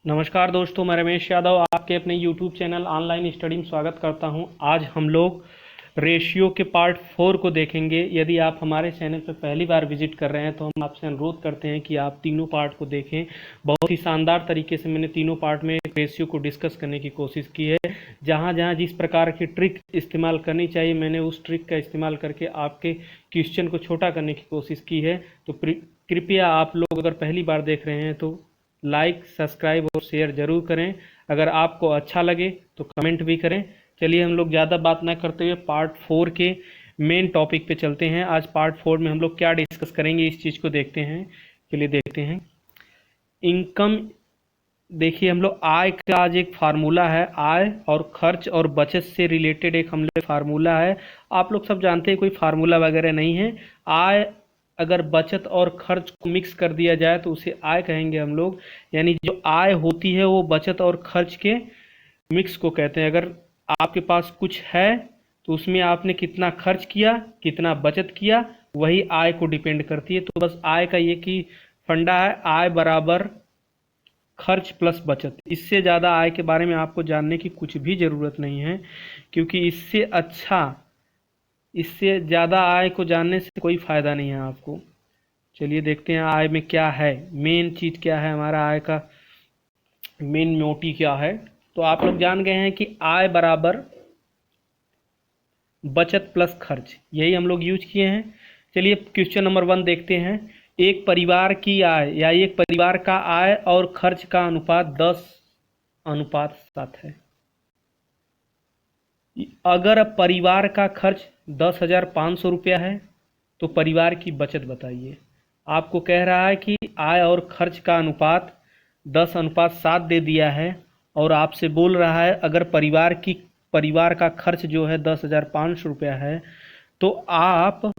नमस्कार दोस्तों, मैं रमेश यादव आपके अपने YouTube चैनल ऑनलाइन स्टडी में स्वागत करता हूं। आज हम लोग रेशियो के पार्ट 4 को देखेंगे। यदि आप हमारे चैनल पर पहली बार विजिट कर रहे हैं तो हम आपसे अनुरोध करते हैं कि आप तीनों पार्ट को देखें। बहुत ही शानदार तरीके से मैंने तीनों पार्ट में रेशियो को डिस्कस करने की कोशिश की है। जहाँ जहाँ जिस प्रकार की ट्रिक इस्तेमाल करनी चाहिए, मैंने उस ट्रिक का इस्तेमाल करके आपके क्वेश्चन को छोटा करने की कोशिश की है। तो कृपया आप लोग अगर पहली बार देख रहे हैं तो लाइक, सब्सक्राइब और शेयर जरूर करें। अगर आपको अच्छा लगे तो कमेंट भी करें। चलिए हम लोग ज़्यादा बात ना करते हुए पार्ट 4 के मेन टॉपिक पे चलते हैं। आज पार्ट 4 में हम लोग क्या डिस्कस करेंगे इस चीज़ को देखते हैं। चलिए देखते हैं। इनकम, देखिए हम लोग आय का आज एक फार्मूला है। आय और खर्च और बचत से रिलेटेड एक हम लोग फार्मूला है। आप लोग सब जानते हैं कोई फार्मूला वगैरह नहीं है। आय अगर बचत और खर्च को मिक्स कर दिया जाए तो उसे आय कहेंगे हम लोग। यानी जो आय होती है वो बचत और खर्च के मिक्स को कहते हैं। अगर आपके पास कुछ है तो उसमें आपने कितना खर्च किया, कितना बचत किया, वही आय को डिपेंड करती है। तो बस आय का ये की फंडा है, आय बराबर खर्च प्लस बचत। इससे ज़्यादा आय के बारे में आपको जानने की कुछ भी ज़रूरत नहीं है, क्योंकि इससे ज़्यादा आय को जानने से कोई फ़ायदा नहीं है आपको। चलिए देखते हैं आय में क्या है, मेन चीज़ क्या है, हमारा आय का मेन मोटी क्या है। तो आप लोग जान गए हैं कि आय बराबर बचत प्लस खर्च, यही हम लोग यूज किए हैं। चलिए क्वेश्चन नंबर 1 देखते हैं। एक परिवार की आय या एक परिवार का आय और खर्च का अनुपात 10:7 है। अगर परिवार का खर्च 10,500 रुपया है तो परिवार की बचत बताइए। आपको कह रहा है कि आय और खर्च का अनुपात 10:7 दे दिया है और आपसे बोल रहा है अगर परिवार का खर्च जो है 10,500 रुपया है तो आप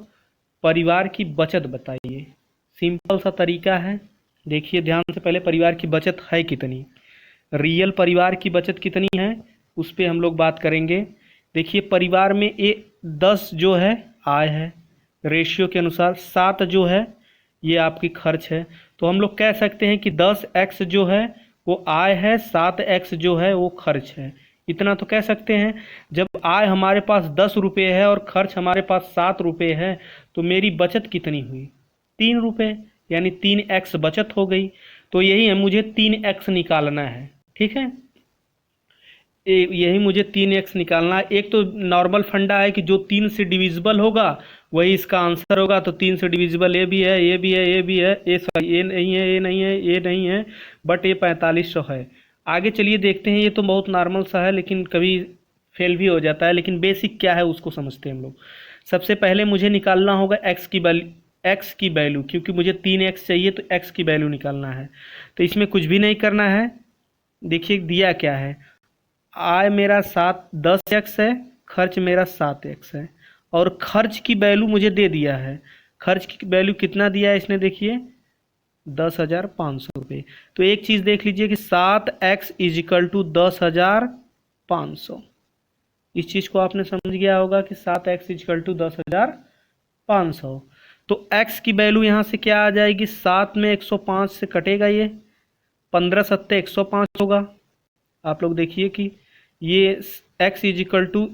परिवार की बचत बताइए। सिंपल सा तरीका है। देखिए ध्यान से, पहले परिवार की बचत है कितनी, रियल परिवार की बचत कितनी है उस पर हम लोग बात करेंगे। देखिए परिवार में 10 जो है आय है, रेशियो के अनुसार 7 जो है ये आपकी खर्च है। तो हम लोग कह सकते हैं कि 10x जो है वो आय है, 7x जो है वो खर्च है। इतना तो कह सकते हैं। जब आय हमारे पास 10 रुपये है और खर्च हमारे पास 7 रुपये है तो मेरी बचत कितनी हुई, 3 रुपये, यानी 3x बचत हो गई। तो यही है, मुझे 3x निकालना है। ठीक है, यही मुझे 3x निकालना है। एक तो नॉर्मल फंडा है कि जो 3 से डिविजिबल होगा वही इसका आंसर होगा। तो 3 से डिविजिबल ये भी है, ये भी है, ये भी है, ये सॉरी ये नहीं है, ये नहीं है, ये नहीं है, बट ये 4500 है। आगे चलिए देखते हैं। ये तो बहुत नॉर्मल सा है लेकिन कभी फेल भी हो जाता है। लेकिन बेसिक क्या है उसको समझते हैं हम लोग। सबसे पहले मुझे निकालना होगा एक्स की वैल्यू, क्योंकि मुझे 3x चाहिए तो x की वैल्यू निकालना है। तो इसमें कुछ भी नहीं करना है। देखिए दिया क्या है, आय मेरा 10x है, खर्च मेरा 7x है, और खर्च की वैल्यू मुझे दे दिया है। खर्च की वैल्यू कितना दिया है इसने, देखिए 10,500 रुपये। तो एक चीज़ देख लीजिए कि 7x = 10,500। इस चीज़ को आपने समझ गया होगा कि 7x = 10,500। तो x की वैल्यू यहाँ से क्या आ जाएगी, 7 में 105 से कटेगा, ये 15 सत्ते 105 होगा। आप लोग देखिए कि ये x =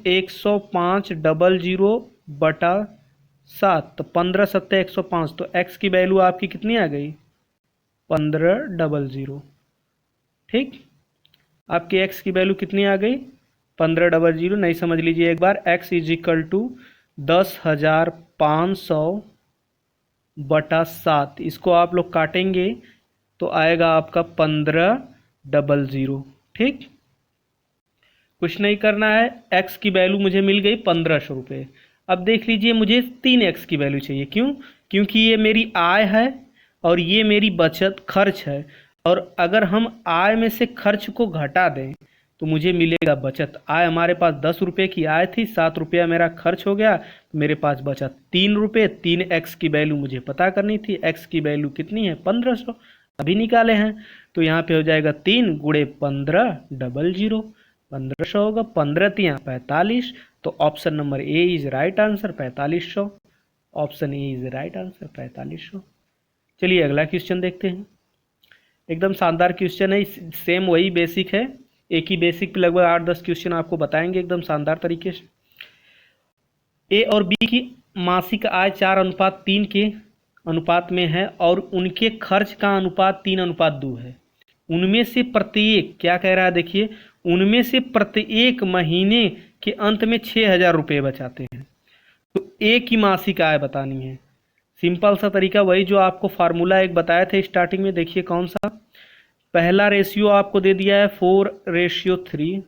105/0/7, तो 15 सत्ते 105। तो x की वैल्यू आपकी कितनी आ गई, 1500। ठीक, आपकी x की वैल्यू कितनी आ गई, 1500। नहीं समझ लीजिए एक बार, x = 10,500/7। इसको आप लोग काटेंगे तो आएगा आपका 1500। ठीक, कुछ नहीं करना है। x की वैल्यू मुझे मिल गई 1500 रुपये। अब देख लीजिए मुझे 3x की वैल्यू चाहिए। क्यों, क्योंकि ये मेरी आय है और ये मेरी बचत खर्च है। और अगर हम आय में से खर्च को घटा दें तो मुझे मिलेगा बचत। आय हमारे पास 10 रुपये की आय थी, 7 रुपया मेरा खर्च हो गया, तो मेरे पास बचा 3 रुपये। 3x की वैल्यू मुझे पता करनी थी। x की वैल्यू कितनी है, 1500, अभी निकाले हैं। तो यहाँ पे हो जाएगा 3 × 1500, 1500 होगा, 15 × 45। तो option number A is right answer, 4500। Option A is right answer, 4500। चलिए अगला क्वेश्चन देखते हैं। एकदम शानदार क्वेश्चन है, सेम वही बेसिक है, एक ही बेसिक पे लगभग 8-10 क्वेश्चन आपको बताएंगे एकदम शानदार तरीके से। ए और बी की मासिक आय 4:3 के अनुपात में है और उनके खर्च का अनुपात 3:2 है। उनमें से प्रत्येक, क्या कह रहा है देखिए, उनमें से प्रत्येक महीने के अंत में 6,000 रुपये बचाते हैं। तो ए की मासिक आय बतानी है। सिंपल सा तरीका, वही जो आपको फार्मूला एक बताए थे स्टार्टिंग में, देखिए कौन सा। पहला रेशियो आपको दे दिया है 4:3,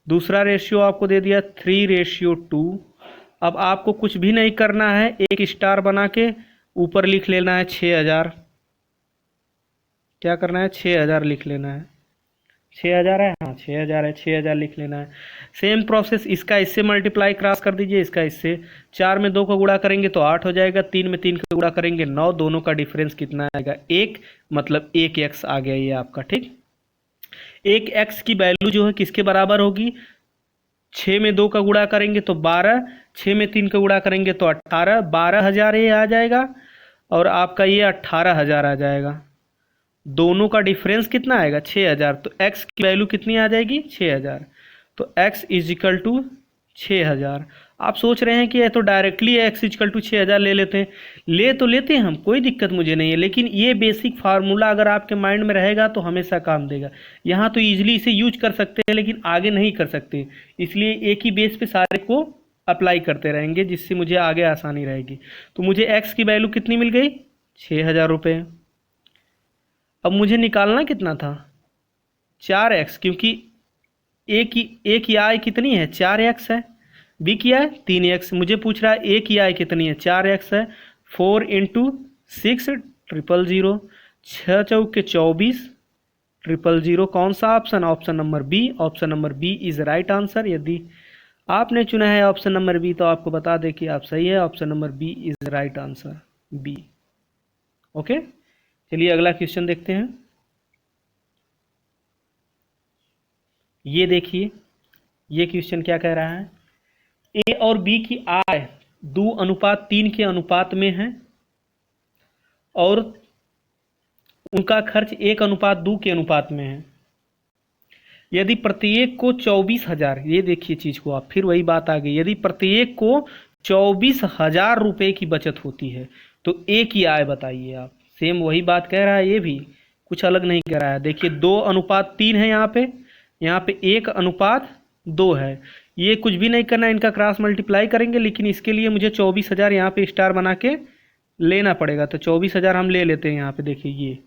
दूसरा रेशियो आपको दे दिया 3:2। अब आपको कुछ भी नहीं करना है, एक स्टार बना के ऊपर लिख लेना है 6,000। क्या करना है, 6,000 लिख लेना है। 6,000 है, हाँ 6,000 है, 6,000 लिख लेना है। सेम प्रोसेस, इसका इससे मल्टीप्लाई क्रॉस कर दीजिए, इसका इससे। 4 में 2 का गुणा करेंगे तो 8 हो जाएगा, 3 में 3 का गुणा करेंगे 9, दोनों का डिफरेंस कितना आएगा 1, मतलब 1x आ गया ये आपका। ठीक, 1x की वैल्यू जो है किसके बराबर होगी, 6 में 2 का गुणा करेंगे तो 12, 6 में 3 का गुणा करेंगे तो 18, 12,000 ये आ जाएगा और आपका ये 18,000 आ जाएगा। दोनों का डिफरेंस कितना आएगा 6,000, तो x की वैल्यू कितनी आ जाएगी 6,000। तो x इज इक्वल टू 6,000। आप सोच रहे हैं कि ये तो डायरेक्टली x इक्वल टू 6,000 ले लेते हैं, ले तो लेते हैं हम, कोई दिक्कत मुझे नहीं है, लेकिन ये बेसिक फार्मूला अगर आपके माइंड में रहेगा तो हमेशा काम देगा। यहाँ तो ईजिली इसे यूज कर सकते हैं लेकिन आगे नहीं कर सकते, इसलिए एक ही बेस पे सारे को अप्लाई करते रहेंगे जिससे मुझे आगे आसानी रहेगी। तो मुझे x की वैल्यू कितनी मिल गई 6,000 रुपये। अब मुझे निकालना कितना था 4x, क्योंकि ए की आय कितनी है 4x है, बी की आय 3x। मुझे पूछ रहा है ए की आय कितनी है 4x है, 4 × 6 000, 6 चौके 24 000। कौन सा option, option number B. Option number B is right answer. यदि आपने चुना है ऑप्शन नंबर बी तो आपको बता दें कि आप सही है, option number B is right answer, B. Okay, चलिए अगला क्वेश्चन देखते हैं। ये देखिए, ये क्वेश्चन क्या कह रहा है, ए और बी की आय 2:3 के अनुपात में है और उनका खर्च 1:2 के अनुपात में है। यदि प्रत्येक को 24,000, ये देखिए चीज को आप, फिर वही बात आ गई, यदि प्रत्येक को 24,000 रुपये की बचत होती है तो ए की आय बताइए आप। सेम वही बात कह रहा है, ये भी कुछ अलग नहीं कह रहा है। देखिए 2:3 है यहाँ पे 1:2 है। ये कुछ भी नहीं करना, इनका क्रॉस मल्टीप्लाई करेंगे, लेकिन इसके लिए मुझे 24,000 यहाँ पे स्टार बना के लेना पड़ेगा। तो 24,000 हम ले लेते हैं यहाँ पे, देखिए ये।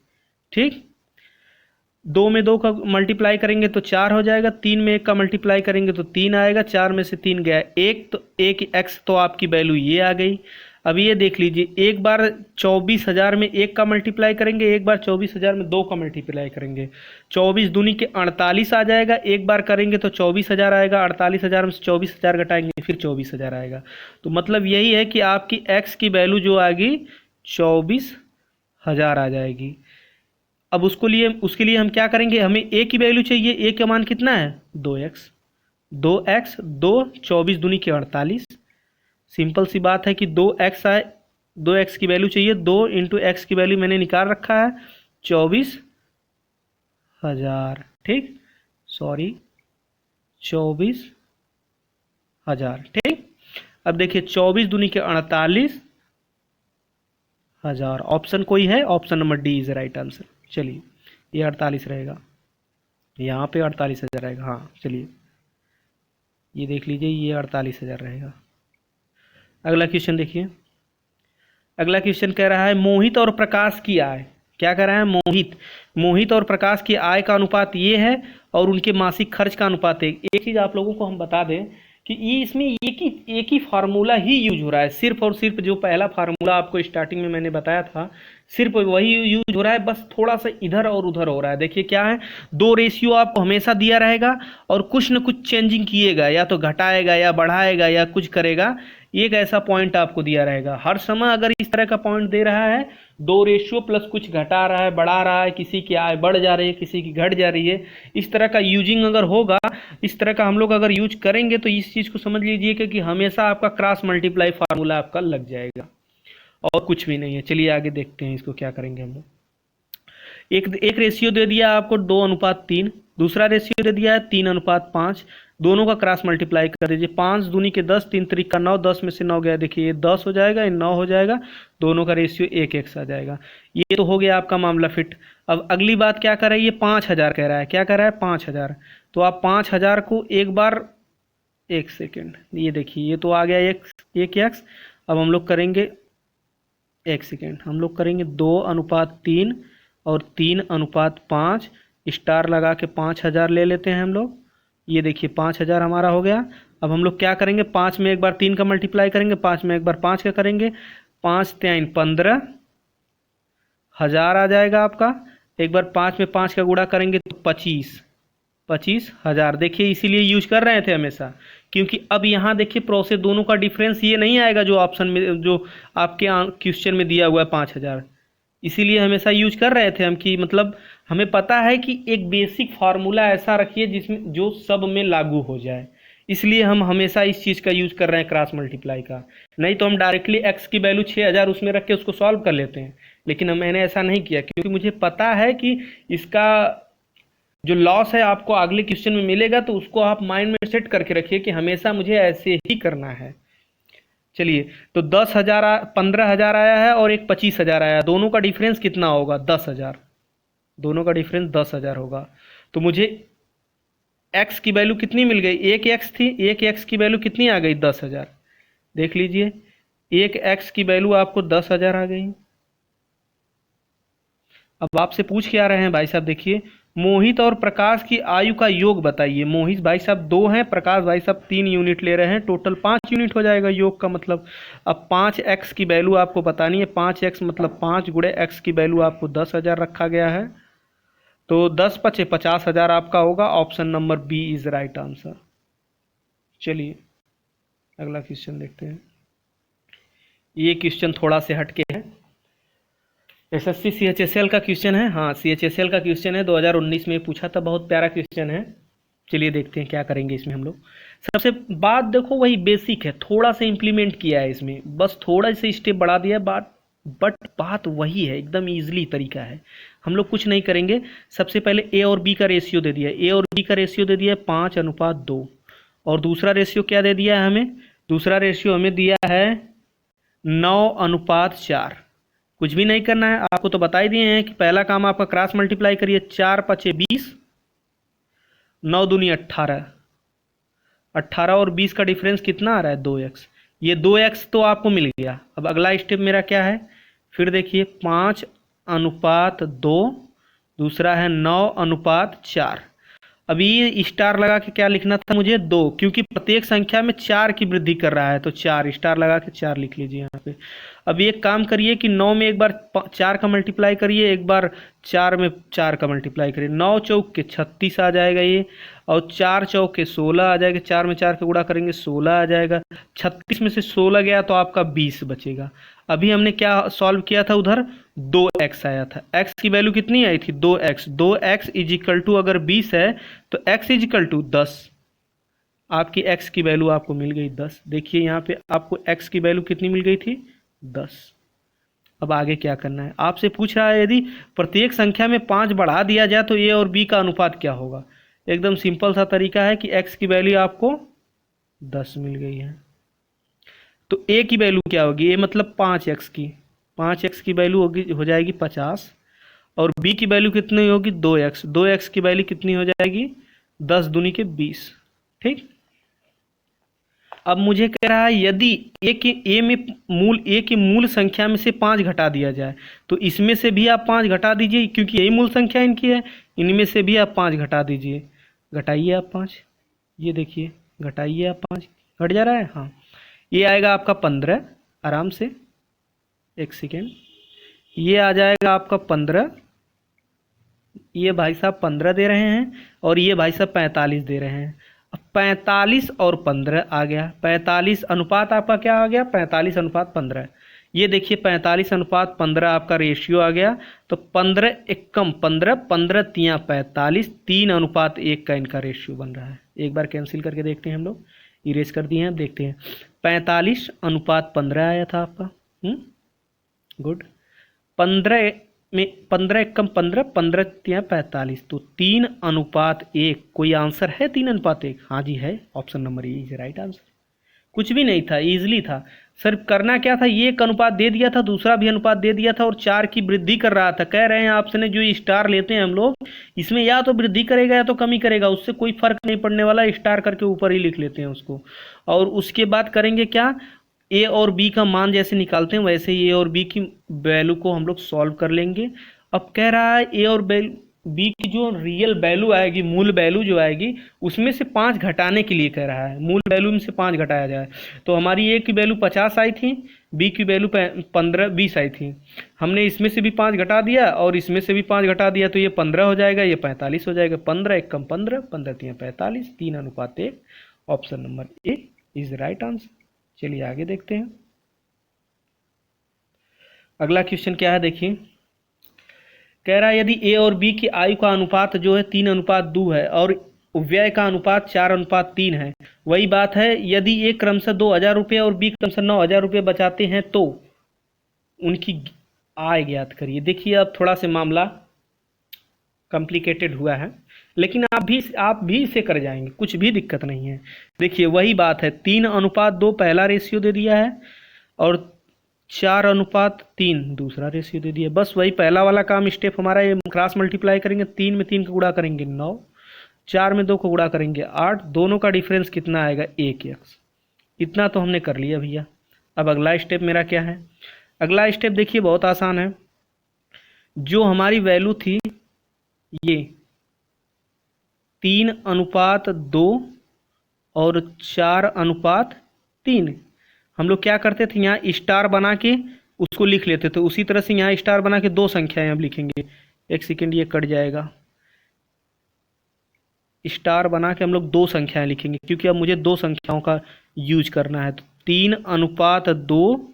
ठीक, 2 में 2 का मल्टीप्लाई करेंगे तो 4 हो जाएगा, 3 में 1 का मल्टीप्लाई करेंगे तो 3 आएगा, 4 में से 3 गया 1, तो 1x तो आपकी वैल्यू ये आ गई। अब ये देख लीजिए, एक बार 24,000 में 1 का मल्टीप्लाई करेंगे, एक बार 24,000 में 2 का मल्टीप्लाई करेंगे, 24 दूनी के 48 आ जाएगा। एक बार करेंगे तो 24,000 आएगा, 48,000 में से 24,000 घटाएंगे फिर 24,000 आएगा। तो मतलब यही है कि आपकी x की वैल्यू जो आएगी 24,000 आ जाएगी। अब उसके लिए हम क्या करेंगे, हमें a की वैल्यू चाहिए, a का मान कितना है 2x, 2 24 दूनी के 48। सिंपल सी बात है कि 2x आए, 2x की वैल्यू चाहिए, 2 × x की वैल्यू मैंने निकाल रखा है 24,000। ठीक, सॉरी 24,000। ठीक, अब देखिए 24 दूनी के 48,000। ऑप्शन कोई है, option number D is right answer. चलिए ये 48 रहेगा, यहाँ पे 48,000 रहेगा। हाँ चलिए ये देख लीजिए, ये 48,000 रहेगा। अगला क्वेश्चन देखिए, अगला क्वेश्चन कह रहा है मोहित और प्रकाश की आय। क्या कह रहा है, मोहित और प्रकाश की आय का अनुपात ये है और उनके मासिक खर्च का अनुपात है। एक चीज़ आप लोगों को हम बता दें कि ये इसमें एक ही फार्मूला ही यूज हो रहा है, सिर्फ और सिर्फ जो पहला फार्मूला आपको स्टार्टिंग में मैंने बताया था सिर्फ वही यूज हो रहा है, बस थोड़ा सा इधर और उधर हो रहा है। देखिए क्या है, 2 रेशियो आपको हमेशा दिया रहेगा और कुछ न कुछ चेंजिंग किएगा, या तो घटाएगा या बढ़ाएगा या कुछ करेगा। एक ऐसा पॉइंट आपको दिया रहेगा हर समय, अगर इस तरह का पॉइंट दे रहा है 2 रेशियो प्लस कुछ घटा रहा है बढ़ा रहा है, किसी की आय बढ़ जा रही है किसी की घट जा रही है, इस तरह का यूजिंग अगर होगा, इस तरह का हम लोग अगर यूज करेंगे तो इस चीज़ को समझ लीजिए कि हमेशा आपका क्रॉस मल्टीप्लाई फार्मूला आपका लग जाएगा और कुछ भी नहीं है। चलिए आगे देखते हैं इसको क्या करेंगे हम लोग। एक एक रेशियो दे दिया आपको 2:3, दूसरा रेशियो दे दिया है 3:5। दोनों का क्रॉस मल्टीप्लाई कर दीजिए। 5 दूनी के 10, 3 त्रिक का 9, 10 में से 9 गया, देखिए ये 10 हो जाएगा, ये 9 हो जाएगा, दोनों का रेशियो 1x आ जाएगा। ये तो हो गया आपका मामला फिट। अब अगली बात क्या कर रहा है, ये 5000 कह रहा है। क्या कह रहा है, 5000। तो आप 5000 को एक बार, एक सेकेंड, ये देखिए ये तो आ गया एक एक्स। अब हम लोग करेंगे, एक सेकेंड, हम लोग करेंगे 2:3 और 3:5, स्टार लगा के 5000 ले लेते हैं हम लोग। ये देखिए 5000 हमारा हो गया। अब हम लोग क्या करेंगे, 5 में एक बार 3 का मल्टीप्लाई करेंगे, 5 में एक बार 5 का करेंगे, 5 3 15 हजार आ जाएगा आपका। एक बार 5 में 5 का गुणा करेंगे तो 25,000। देखिए इसीलिए यूज कर रहे थे हमेशा, क्योंकि अब यहाँ देखिए प्रोसेस दोनों का डिफरेंस ये नहीं आएगा जो ऑप्शन में, जो आपके क्वेश्चन में दिया हुआ है 5000। इसीलिए हमेशा यूज कर रहे थे हम कि मतलब हमें पता है कि एक बेसिक फार्मूला ऐसा रखिए जिसमें जो सब में लागू हो जाए। इसलिए हम हमेशा इस चीज़ का यूज कर रहे हैं क्रॉस मल्टीप्लाई का। नहीं तो हम डायरेक्टली एक्स की वैल्यू 6000 उसमें रख के उसको सॉल्व कर लेते हैं, लेकिन मैंने ऐसा नहीं किया क्योंकि मुझे पता है कि इसका जो लॉस है आपको अगले क्वेश्चन में मिलेगा, तो उसको आप माइंड में सेट करके रखिए कि हमेशा मुझे ऐसे ही करना है। चलिए, तो 10,000 15,000 आया है और एक 25,000 आया है, दोनों का डिफरेंस कितना होगा, 10,000। दोनों का डिफरेंस 10,000 होगा। तो मुझे x की वैल्यू कितनी मिल गई, एक x थी, एक x की वैल्यू कितनी आ गई, 10,000। देख लीजिए, एक x की वैल्यू आपको 10,000 आ गई। अब आपसे पूछ क्या रहे हैं भाई साहब, देखिए मोहित और प्रकाश की आयु का योग बताइए। मोहित भाई साहब 2 हैं, प्रकाश भाई साहब 3 यूनिट ले रहे हैं, टोटल 5 यूनिट हो जाएगा योग का मतलब। अब 5x की वैल्यू आपको बतानी है, 5x मतलब 5 गुणे x की वैल्यू आपको 10,000 रखा गया है। तो 10 पचे 50,000 आपका होगा। Option number B is right answer. चलिए अगला क्वेश्चन देखते हैं। ये क्वेश्चन थोड़ा से हटके है, एसएससी सीएचएसएल का क्वेश्चन है। हाँ, सीएचएसएल का क्वेश्चन है, 2019 में पूछा था, बहुत प्यारा क्वेश्चन है। चलिए देखते हैं क्या करेंगे इसमें हम लोग। सबसे बात देखो वही बेसिक है, थोड़ा सा इम्प्लीमेंट किया है इसमें, बस थोड़ा सा स्टेप बढ़ा दिया बट बात वही है, एकदम इजीली तरीका है। हम लोग कुछ नहीं करेंगे। सबसे पहले ए और बी का रेशियो दे दिया है, ए और बी का रेशियो दे दिया है 5:2, और दूसरा रेशियो क्या दे दिया है हमें, दूसरा रेशियो हमें दिया है 9:4। कुछ भी नहीं करना है, आपको तो बता ही दिए हैं कि पहला काम आपका क्रॉस मल्टीप्लाई करिए, 4 पचे 20, 9 दूनी 18, 18 और 20 का डिफरेंस कितना आ रहा है, 2x। ये 2x तो आपको मिल गया। अब अगला स्टेप मेरा क्या है, फिर देखिए 5:2, दूसरा है 9:4। अभी ये स्टार लगा के क्या लिखना था मुझे, 2, क्योंकि प्रत्येक संख्या में 4 की वृद्धि कर रहा है, तो 4 स्टार लगा के 4 लिख लीजिए यहाँ पे। अब एक काम करिए कि 9 में एक बार 4 का मल्टीप्लाई करिए, एक बार 4 में 4 का मल्टीप्लाई करिए, 9 चौक के 36 आ जाएगा ये, और 4 चौक के 16 आ जाएगा, 4 में 4 का गुणा करेंगे 16 आ जाएगा, 36 में से 16 गया तो आपका 20 बचेगा। अभी हमने क्या सॉल्व किया था, उधर 2x आया था, x की वैल्यू कितनी आई थी, 2x। 2x is equal to अगर 20 है तो x इज इक्वल टू 10। आपकी x की वैल्यू आपको मिल गई 10। देखिए यहाँ पे आपको x की वैल्यू कितनी मिल गई थी, 10। अब आगे क्या करना है, आपसे पूछ रहा है यदि प्रत्येक संख्या में 5 बढ़ा दिया जाए तो a और b का अनुपात क्या होगा। एकदम सिंपल सा तरीका है कि x की वैल्यू आपको 10 मिल गई है, तो a की वैल्यू क्या होगी, a मतलब 5x की, 5x की वैल्यू होगी, हो जाएगी 50, और b की वैल्यू कितनी होगी, 2x। 2x की वैल्यू कितनी हो जाएगी, 10 दूनी के 20। ठीक, अब मुझे कह रहा है यदि ए की मूल संख्या में से 5 घटा दिया जाए, तो इसमें से भी आप 5 घटा दीजिए, क्योंकि यही मूल संख्या इनकी है, इनमें से भी आप 5 घटा दीजिए। घटाइए आप 5, ये देखिए घटाइए आप 5, घट जा रहा है, हाँ। ये आएगा आपका 15, आराम से, एक सेकेंड, ये आ जाएगा आपका 15, ये भाई साहब 15 दे रहे हैं, और ये भाई साहब 45 दे रहे हैं। 45 और 15 आ गया, 45 अनुपात आपका क्या आ गया, 45:15। ये देखिए 45:15 आपका रेशियो आ गया। तो 15 एकम 15, 15 तियाँ 45, 3:1 का इनका रेशियो बन रहा है। एक बार कैंसिल करके देखते हैं हम लोग, इरेज कर दिए हैं, अब देखते हैं। 45:15 आया था आपका, गुड। 15 में 15 × 15 × 45, तो 3:1। कोई आंसर है 3:1? हाँ जी है, option number A is right answer. कुछ भी नहीं था, इजीली था सर। करना क्या था, ये एक अनुपात दे दिया था, दूसरा भी अनुपात दे दिया था और 4 की वृद्धि कर रहा था। कह रहे हैं आपसे ने जो स्टार लेते हैं हम लोग, इसमें या तो वृद्धि करेगा या तो कमी करेगा, उससे कोई फर्क नहीं पड़ने वाला, स्टार करके ऊपर ही लिख लेते हैं उसको। और उसके बाद करेंगे क्या, ए और बी का मान जैसे निकालते हैं वैसे ही ए और बी की वैल्यू को हम लोग सॉल्व कर लेंगे। अब कह रहा है ए और बी की जो रियल वैल्यू आएगी, मूल वैल्यू जो आएगी, उसमें से 5 घटाने के लिए कह रहा है। मूल वैल्यू में से 5 घटाया जाए, तो हमारी ए की वैल्यू 50 आई थी, बी की वैल्यू 20 आई थी। हमने इसमें से भी 5 घटा दिया और इसमें से भी 5 घटा दिया, तो ये 15 हो जाएगा, ये 45 हो जाएगा। 15 × 15, 15 × 45, 3:1। Option number A is right answer. चलिए आगे देखते हैं। अगला क्वेश्चन क्या है, देखिए। कह रहा है यदि ए और बी की आयु का अनुपात जो है 3:2 है और व्यय का अनुपात 4:3 है। वही बात है, यदि ए क्रमशः 2,000 रुपये और बी क्रमशः 9,000 रुपये बचाते हैं तो उनकी आय ज्ञात करिए। देखिए अब थोड़ा सा मामला कॉम्प्लिकेटेड हुआ है, लेकिन आप भी इसे कर जाएंगे, कुछ भी दिक्कत नहीं है। देखिए वही बात है, 3:2 पहला रेशियो दे दिया है और 4:3 दूसरा रेशियो दे दिया। बस वही पहला वाला काम स्टेप हमारा, ये क्रॉस मल्टीप्लाई करेंगे, 3 में 3 का गुणा करेंगे 9, 4 में 2 का गुणा करेंगे 8, दोनों का डिफरेंस कितना आएगा 1x। इतना तो हमने कर लिया भैया। अब अगला स्टेप मेरा क्या है, अगला स्टेप देखिए बहुत आसान है। जो हमारी वैल्यू थी ये 3:2 और 4:3, हम लोग क्या करते थे, यहाँ स्टार बना के उसको लिख लेते थे। उसी तरह से यहाँ स्टार बना के 2 संख्याएं हम लिखेंगे। एक सेकेंड, ये कट जाएगा। स्टार बना के हम लोग 2 संख्याएं लिखेंगे, क्योंकि अब मुझे 2 संख्याओं का यूज करना है। तो 3:2,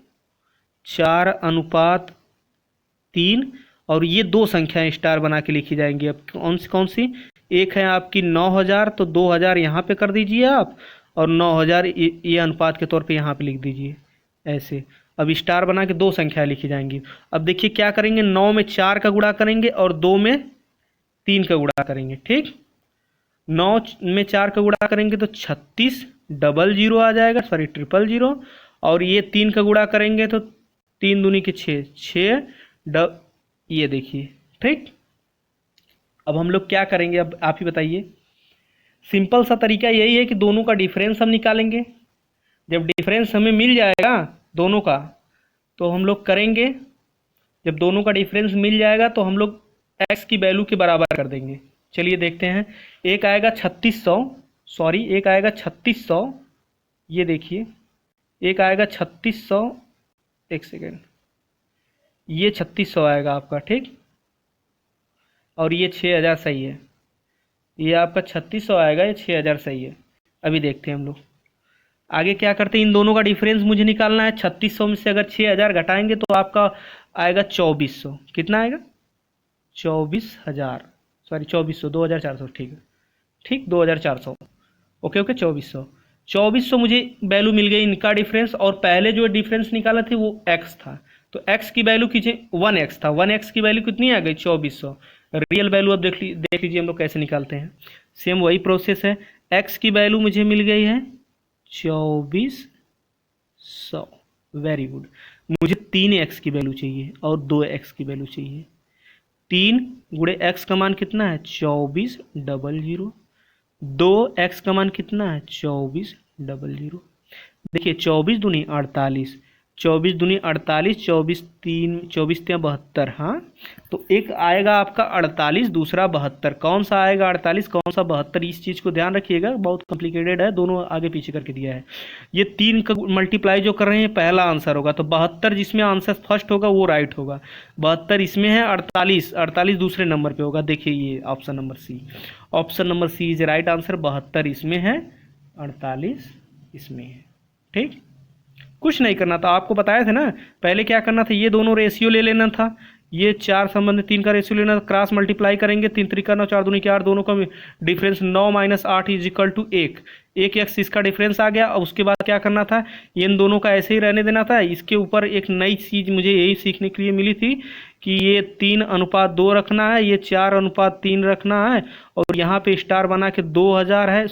4:3, और ये 2 संख्याएं स्टार बना के लिखी जाएंगी। अब कौन सी, एक है आपकी 9,000, तो 2,000 यहाँ पे कर दीजिए आप, और 9,000 ये अनुपात के तौर पे यहाँ पे लिख दीजिए ऐसे। अब स्टार बना के 2 संख्या लिखी जाएंगी। अब देखिए क्या करेंगे, 9 में 4 का गुणा करेंगे और 2 में 3 का गुणा करेंगे। ठीक, 9 में 4 का गुणा करेंगे तो 3600 आ जाएगा, सॉरी 000, और ये 3 का गुणा करेंगे तो 3 दूनी के 6, ये देखिए। ठीक, अब हम लोग क्या करेंगे, अब आप ही बताइए। सिंपल सा तरीका यही है कि दोनों का डिफरेंस हम निकालेंगे। जब डिफरेंस हमें मिल जाएगा दोनों का, तो हम लोग करेंगे, जब दोनों का डिफरेंस मिल जाएगा तो हम लोग x की वैल्यू के बराबर कर देंगे। चलिए देखते हैं। एक आएगा 3600, ये देखिए, एक आएगा 3600, एक सेकेंड, ये 3600 आएगा आपका। ठीक, और ये 6,000 सही है। ये आपका 3600 आएगा, ये 6,000 सही है। अभी देखते हैं हम लोग आगे क्या करते हैं। इन दोनों का डिफरेंस मुझे निकालना है। 3600 में से अगर 6,000 घटाएंगे तो आपका आएगा 2400। कितना आएगा, 24,000, सॉरी 2400, 2,400। ठीक है, ठीक 2,400। ओके, 2400 मुझे वैल्यू मिल गई इनका डिफरेंस। और पहले जो डिफरेंस निकाला थे वो x था, तो x की वैल्यू कीजिए 1x था। 1x की वैल्यू कितनी आ गई, 2400। रियल वैल्यू अब देख लीजिए हम लोग कैसे निकालते हैं। सेम वही प्रोसेस है। x की वैल्यू मुझे मिल गई है 2400। Very good. मुझे 3x की वैल्यू चाहिए और 2x की वैल्यू चाहिए। 3 गुणे x का मान कितना है, 2400। 2x का मान कितना है, 2400। देखिए 24 दूनी 48, 24 दूनी 48, 24 3 24 72। हाँ, तो एक आएगा आपका 48, दूसरा 72। कौन सा आएगा 48, कौन सा 72, इस चीज़ को ध्यान रखिएगा, बहुत कॉम्प्लिकेटेड है, दोनों आगे पीछे करके दिया है। ये 3 का मल्टीप्लाई जो कर रहे हैं पहला आंसर होगा, तो 72 जिसमें आंसर फर्स्ट होगा वो राइट होगा। 72 इसमें है, 48 दूसरे नंबर पे होगा। देखिए ये option number C is right answer. 72 इसमें है, 48 इसमें है। ठीक, कुछ नहीं करना था, आपको बताया था ना। पहले क्या करना था, ये दोनों रेशियो ले लेना था, ये 4 संबंध 3 का रेशियो लेना, क्रॉस मल्टीप्लाई करेंगे, 3 त्रिका 9 4 दूनी के 8, दोनों का difference 9 minus 8 is equal to 1। एक एक्स इसका डिफरेंस आ गया। और उसके बाद क्या करना था, ये इन दोनों का ऐसे ही रहने देना था। इसके ऊपर एक नई चीज़ मुझे यही सीखने के लिए मिली थी कि ये 3:2 रखना है, ये 4:3 रखना है, और यहाँ पे स्टार बना के 2000 है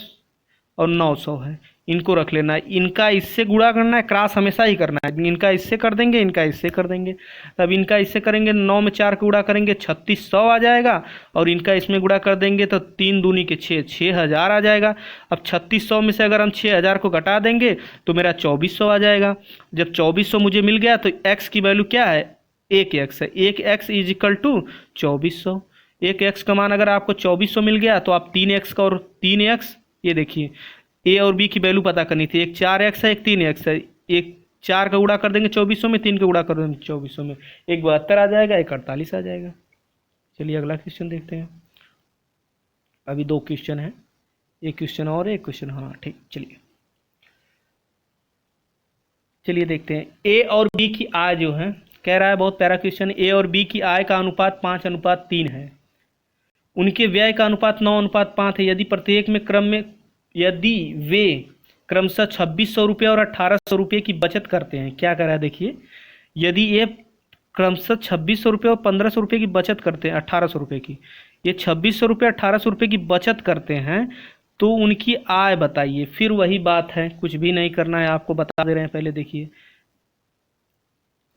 और 900 है, इनको रख लेना है। इनका इससे गुणा करना है, क्रॉस हमेशा ही करना है। इनका इससे कर देंगे, इनका इससे कर देंगे। तब इनका इससे करेंगे, 9 में 4 का गुणा करेंगे 3600 आ जाएगा, और इनका इसमें गुणा कर देंगे तो 3 दूनी के 6, 6000 आ जाएगा। अब 3600 में से अगर हम 6000 को घटा देंगे तो मेरा 2400 आ जाएगा। जब 2400 मुझे मिल गया तो x की वैल्यू क्या है, 1x है। 1x is equal to 2400। 1x का मान अगर आपको 2400 मिल गया तो आप 3x का और 3x, ये देखिए ए और बी की वैल्यू पता करनी थी। एक 4x है, एक 3x है। एक 4 का गुणा कर देंगे 2400 में, 3 का गुणा कर देंगे 2400 में, एक 72 आ जाएगा, एक 48 आ जाएगा। चलिए अगला क्वेश्चन देखते हैं। अभी 2 क्वेश्चन है, एक क्वेश्चन और एक क्वेश्चन, हाँ ठीक। चलिए देखते हैं। ए और बी की आय जो है, कह रहा है बहुत प्यारा क्वेश्चन, ए और बी की आय का अनुपात 5:3 है। उनके व्यय का अनुपात 9:5 है। यदि वे क्रमशः 2600 रुपये और 1800 रुपये की बचत करते हैं, क्या कह रहा है देखिए, यदि ये क्रमशः 2600 रुपये और 1500 रुपये की बचत करते हैं, 1800 रुपये की, ये 2600 रुपये 1800 रुपये की बचत करते हैं, तो उनकी आय बताइए। फिर वही बात है, कुछ भी नहीं करना है, आपको बता दे रहे हैं। पहले देखिए,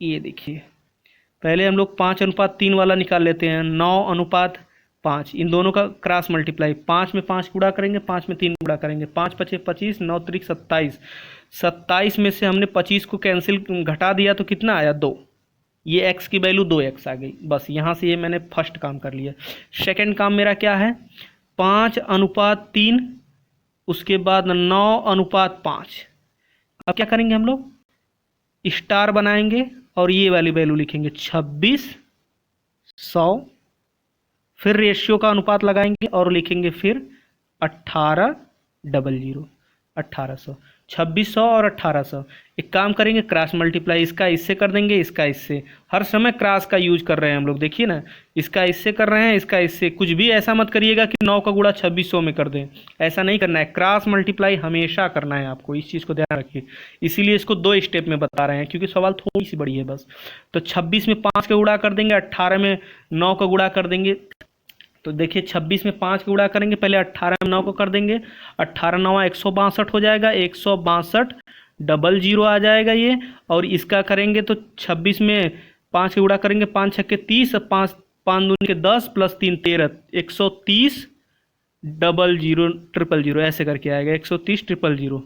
ये देखिए, पहले हम लोग 5:3 वाला निकाल लेते हैं। 9:5, इन दोनों का क्रॉस मल्टीप्लाई, 5 में 5 गुणा करेंगे, 5 में 3 गुणा करेंगे, 5 पचे 25, 9 त्रिक 27। 27 में से हमने 25 को कैंसिल घटा दिया तो कितना आया, 2। ये x की वैल्यू 2x आ गई। बस यहाँ से ये मैंने फर्स्ट काम कर लिया। सेकंड काम मेरा क्या है, 5:3, उसके बाद 9:5। अब क्या करेंगे हम लोग, स्टार बनाएंगे और ये वाली वैल्यू लिखेंगे 2600, फिर रेशियो का अनुपात लगाएंगे और लिखेंगे फिर 1800, 1800, 2600 और 1800। एक काम करेंगे, क्रॉस मल्टीप्लाई, इसका इससे कर देंगे, इसका इससे। हर समय क्रॉस का यूज कर रहे हैं हम लोग, देखिए ना, इसका इससे कर रहे हैं, इसका इससे। कुछ भी ऐसा मत करिएगा कि 9 का गुणा 2600 में कर दें, ऐसा नहीं करना है। क्रॉस मल्टीप्लाई हमेशा करना है आपको, इस चीज़ को ध्यान रखिए। इसीलिए इसको 2 स्टेप में बता रहे हैं, क्योंकि सवाल थोड़ी सी बड़ी है बस। तो 26 में 5 का गुणा कर देंगे, 18 में 9 का गुणा कर देंगे। तो देखिए 26 में 5 का गुणा करेंगे, पहले 18 में 9 को कर देंगे, 18 9 162 हो जाएगा, 162 आ जाएगा ये। और इसका करेंगे तो 26 में 5 का गुणा करेंगे, 5 छक्के 30, 5 5 दूनी के 10 प्लस 3 13, 130 000 ऐसे करके आएगा, 130 000।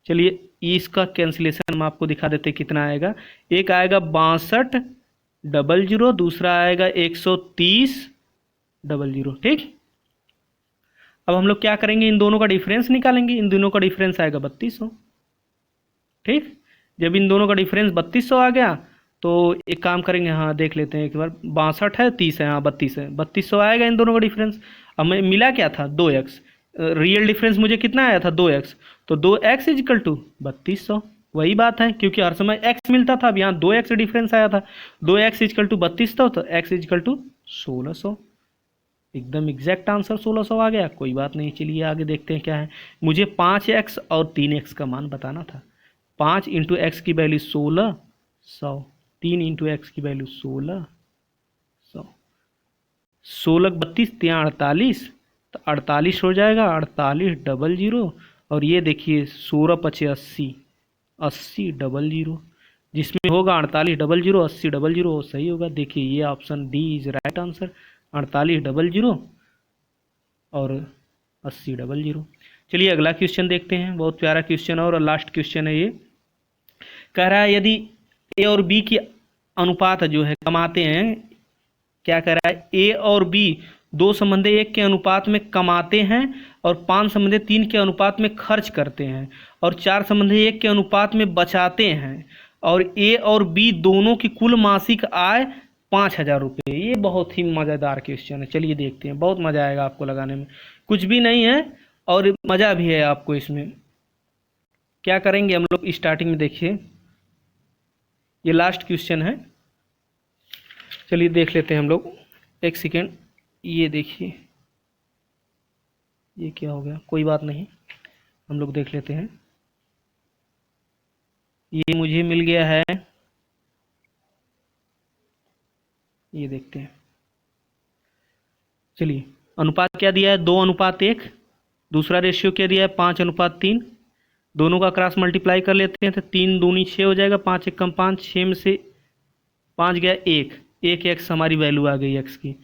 चलिए इसका कैंसिलेशन हम आपको दिखा देते कितना आएगा। एक आएगा 62 दूसरा आएगा 130 ठीक। अब हम लोग क्या करेंगे, इन दोनों का डिफरेंस निकालेंगे। इन दोनों का डिफरेंस आएगा 3200, ठीक। जब इन दोनों का डिफरेंस 3200 आ गया तो एक काम करेंगे, हाँ देख लेते हैं एक बार, 62 है 30 है, हाँ 32 है, 3200 आएगा इन दोनों का डिफरेंस। अब मैं मिला क्या था, 2x, रियल डिफरेंस मुझे कितना आया था, 2x। तो 2x इज इक्वल टू 3200, वही बात है, क्योंकि हर समय x मिलता था, अब यहाँ 2x डिफरेंस आया था। 2x इज इक्वल टू 3200, तो x इज इक्वल टू 1600। एकदम एग्जैक्ट आंसर 1600 आ गया। कोई बात नहीं, चलिए आगे देखते हैं क्या है। मुझे 5x और 3x का मान बताना था। 5 इंटू एक्स की वैल्यू 1600, 3 इंटू एक्स की वैल्यू 1600, 16 32 ત્યાં 48, तो 48 हो जाएगा, 4800। और ये देखिए 16 पचे 80, 8000, जिसमें होगा 4800, 8000 सही होगा। देखिए ये option D is right answer, 4800 और 8000। चलिए अगला क्वेश्चन देखते हैं, बहुत प्यारा क्वेश्चन और लास्ट क्वेश्चन है ये। कह रहा है यदि ए और बी की अनुपात जो है कमाते हैं, क्या कह रहा है, ए और बी 2 संबंधी 1 के अनुपात में कमाते हैं और 5 संबंधी 3 के अनुपात में खर्च करते हैं और 4 संबंधी 1 के अनुपात में बचाते हैं, और ए और बी दोनों की कुल मासिक आय 5000 रुपये। ये बहुत ही मज़ेदार क्वेश्चन है, चलिए देखते हैं, बहुत मज़ा आएगा आपको लगाने में, कुछ भी नहीं है और मज़ा भी है आपको इसमें। क्या करेंगे हम लोग, स्टार्टिंग में देखिए, ये लास्ट क्वेश्चन है। चलिए देख लेते हैं हम लोग, एक सेकेंड। ये देखिए, ये क्या हो गया, कोई बात नहीं, हम लोग देख लेते हैं। ये मुझे मिल गया है, ये देखते हैं। चलिए, अनुपात क्या दिया है, 2:1। दूसरा रेशियो क्या दिया है, 5:3। दोनों का क्रॉस मल्टीप्लाई कर लेते हैं तो 3 दूनी 6 हो जाएगा, 5 एकम 5, 6 में से 5 गया 1 एक्स हमारी वैल्यू आ गई एक्स की।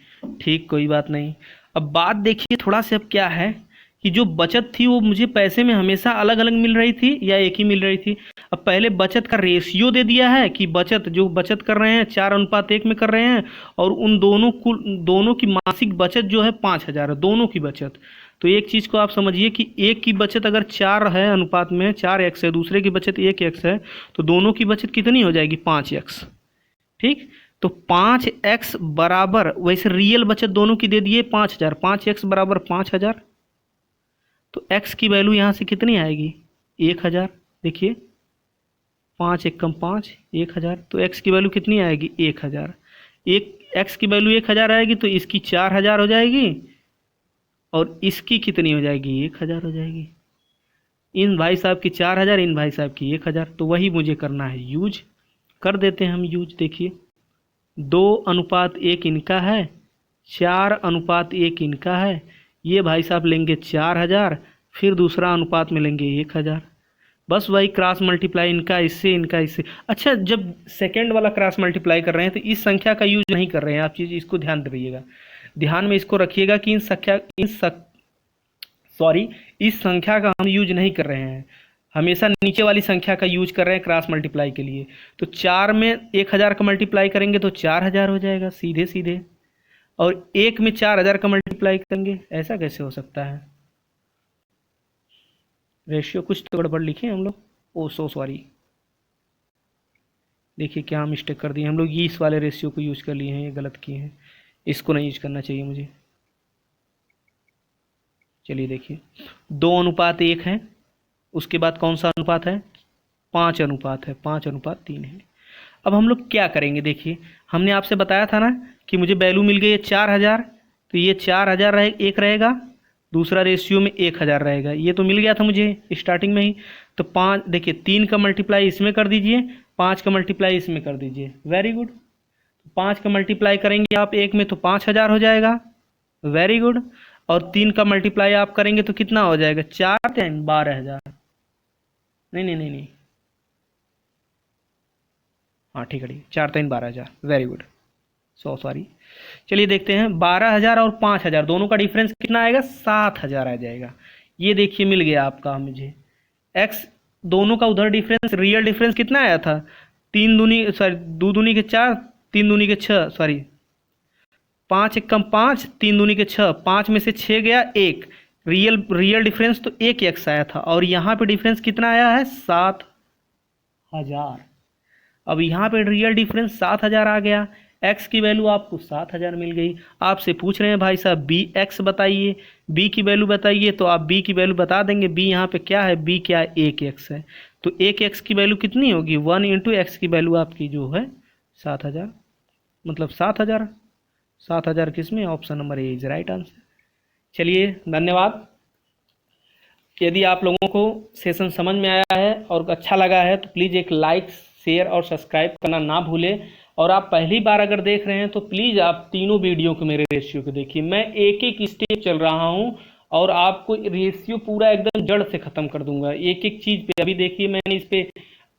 ठीक, कोई बात नहीं। अब बात देखिए थोड़ा सा, अब क्या है कि जो बचत थी वो मुझे पैसे में हमेशा अलग अलग मिल रही थी या एक ही मिल रही थी। अब पहले बचत का रेशियो दे दिया है कि बचत जो बचत कर रहे हैं 4:1 में कर रहे हैं, और उन दोनों की मासिक बचत जो है 5,000 है, दोनों की बचत। तो एक चीज़ को आप समझिए कि एक की बचत अगर 4 है अनुपात में, 4x है, दूसरे की बचत 1x है, तो दोनों की बचत कितनी हो जाएगी, 5x। ठीक, तो 5x बराबर, वैसे रियल बचत दोनों की दे दिए 5,000, 5x बराबर 5,000। तो x की वैल्यू यहाँ से कितनी आएगी, 1,000। देखिए, 5 एकम 5, 1,000। तो x की वैल्यू कितनी आएगी, 1,000। x की वैल्यू 1,000 आएगी तो इसकी 4,000 हो जाएगी, और इसकी कितनी हो जाएगी, 1,000 हो जाएगी। इन भाई साहब की 4,000, इन भाई साहब की 1,000। तो वही मुझे करना है, यूज कर देते हैं हम यूज। देखिए, 2:1 इनका है, 4:1 इनका है। ये भाई साहब लेंगे 4,000, फिर दूसरा अनुपात में लेंगे 1,000। बस वही क्रॉस मल्टीप्लाई इनका इससे, इनका इससे। अच्छा, जब सेकेंड वाला क्रॉस मल्टीप्लाई कर रहे हैं तो इस संख्या का यूज नहीं कर रहे हैं आप, चीज़ इसको ध्यान दीजिएगा, ध्यान में इसको रखिएगा कि इस संख्या का हम यूज नहीं कर रहे हैं, हमेशा नीचे वाली संख्या का यूज कर रहे हैं क्रॉस मल्टीप्लाई के लिए। तो 4 में 1,000 का मल्टीप्लाई करेंगे तो 4,000 हो जाएगा सीधे सीधे, और 1 में 4,000 का मल्टीप्लाई करेंगे, ऐसा कैसे हो सकता है। रेशियो कुछ तो गड़बड़ लिखे हम लोग, ओ सो सॉरी। देखिए क्या मिस्टेक कर दिए हम लोग, ये इस वाले रेशियो को यूज कर लिए हैं, ये गलत किए हैं, इसको नहीं यूज करना चाहिए मुझे। चलिए देखिए, 2:1 है, उसके बाद कौन सा अनुपात है, 5 है, 5:3 है। अब हम लोग क्या करेंगे, देखिए हमने आपसे बताया था ना कि मुझे वैल्यू मिल गई है 4,000, तो ये 4,000 एक रहेगा, दूसरा रेशियो में 1,000 रहेगा, ये तो मिल गया था मुझे स्टार्टिंग में ही। तो 5, देखिए 3 का मल्टीप्लाई इसमें कर दीजिए, 5 का मल्टीप्लाई इसमें कर दीजिए, वेरी गुड। 5 का मल्टीप्लाई करेंगे आप एक में तो 5,000 हो जाएगा, वेरी गुड। और 3 का मल्टीप्लाई आप करेंगे तो कितना हो जाएगा, 4×3 12,000। नहीं नहीं नहीं नहीं, हाँ ठीक है, 4×3 12,000, वेरी गुड, सॉरी। चलिए देखते हैं, 12,000 और 5,000 दोनों का डिफरेंस कितना आएगा, 7,000 आ जाएगा। ये देखिए मिल गया आपका मुझे एक्स, दोनों का उधर डिफरेंस, रियल डिफरेंस कितना आया था, 3 दूनी सॉरी 2 दूनी के 4, 3 दूनी के 6, सॉरी 5 एकम 5, 3 दूनी के 6, 5 में से 6 गया 1, रियल डिफरेंस तो 1x आया था, और यहाँ पे डिफरेंस कितना आया है, 7,000। अब यहाँ पे रियल डिफरेंस 7,000 आ गया, x की वैल्यू आपको 7,000 मिल गई। आपसे पूछ रहे हैं भाई साहब b x बताइए, b की वैल्यू बताइए, तो आप b की वैल्यू बता देंगे। b यहाँ पे क्या है, b क्या है, 1x है, तो 1x की वैल्यू कितनी होगी, 1 × x की वैल्यू आपकी जो है 7,000, मतलब 7,000 किसमें, option number A is right answer. चलिए धन्यवाद। यदि आप लोगों को सेशन समझ में आया है और अच्छा लगा है तो प्लीज़ एक लाइक, शेयर और सब्सक्राइब करना ना भूलें। और आप पहली बार अगर देख रहे हैं तो प्लीज़ आप तीनों वीडियो को, मेरे रेशियो को देखिए, मैं एक एक स्टेप चल रहा हूं और आपको रेशियो पूरा एकदम जड़ से ख़त्म कर दूंगा, एक एक चीज़ पे। अभी देखिए मैंने इस पे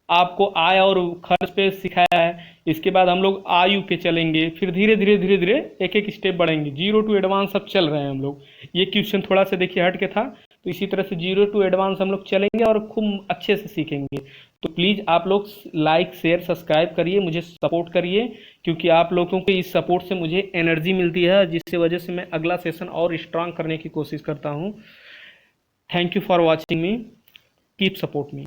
आपको आय और खर्च पे सिखाया है, इसके बाद हम लोग आयु पे चलेंगे, फिर धीरे धीरे एक एक स्टेप बढ़ेंगे, 0 टू एडवांस सब चल रहे हैं हम लोग। ये क्वेश्चन थोड़ा सा देखिए हट के था, तो इसी तरह से 0 टू एडवांस हम लोग चलेंगे और खूब अच्छे से सीखेंगे। तो प्लीज़ आप लोग लाइक, शेयर, सब्सक्राइब करिए, मुझे सपोर्ट करिए, क्योंकि आप लोगों के इस सपोर्ट से मुझे एनर्जी मिलती है, जिससे वजह से मैं अगला सेशन और स्ट्रांग करने की कोशिश करता हूँ। Thank you for watching me, keep support me.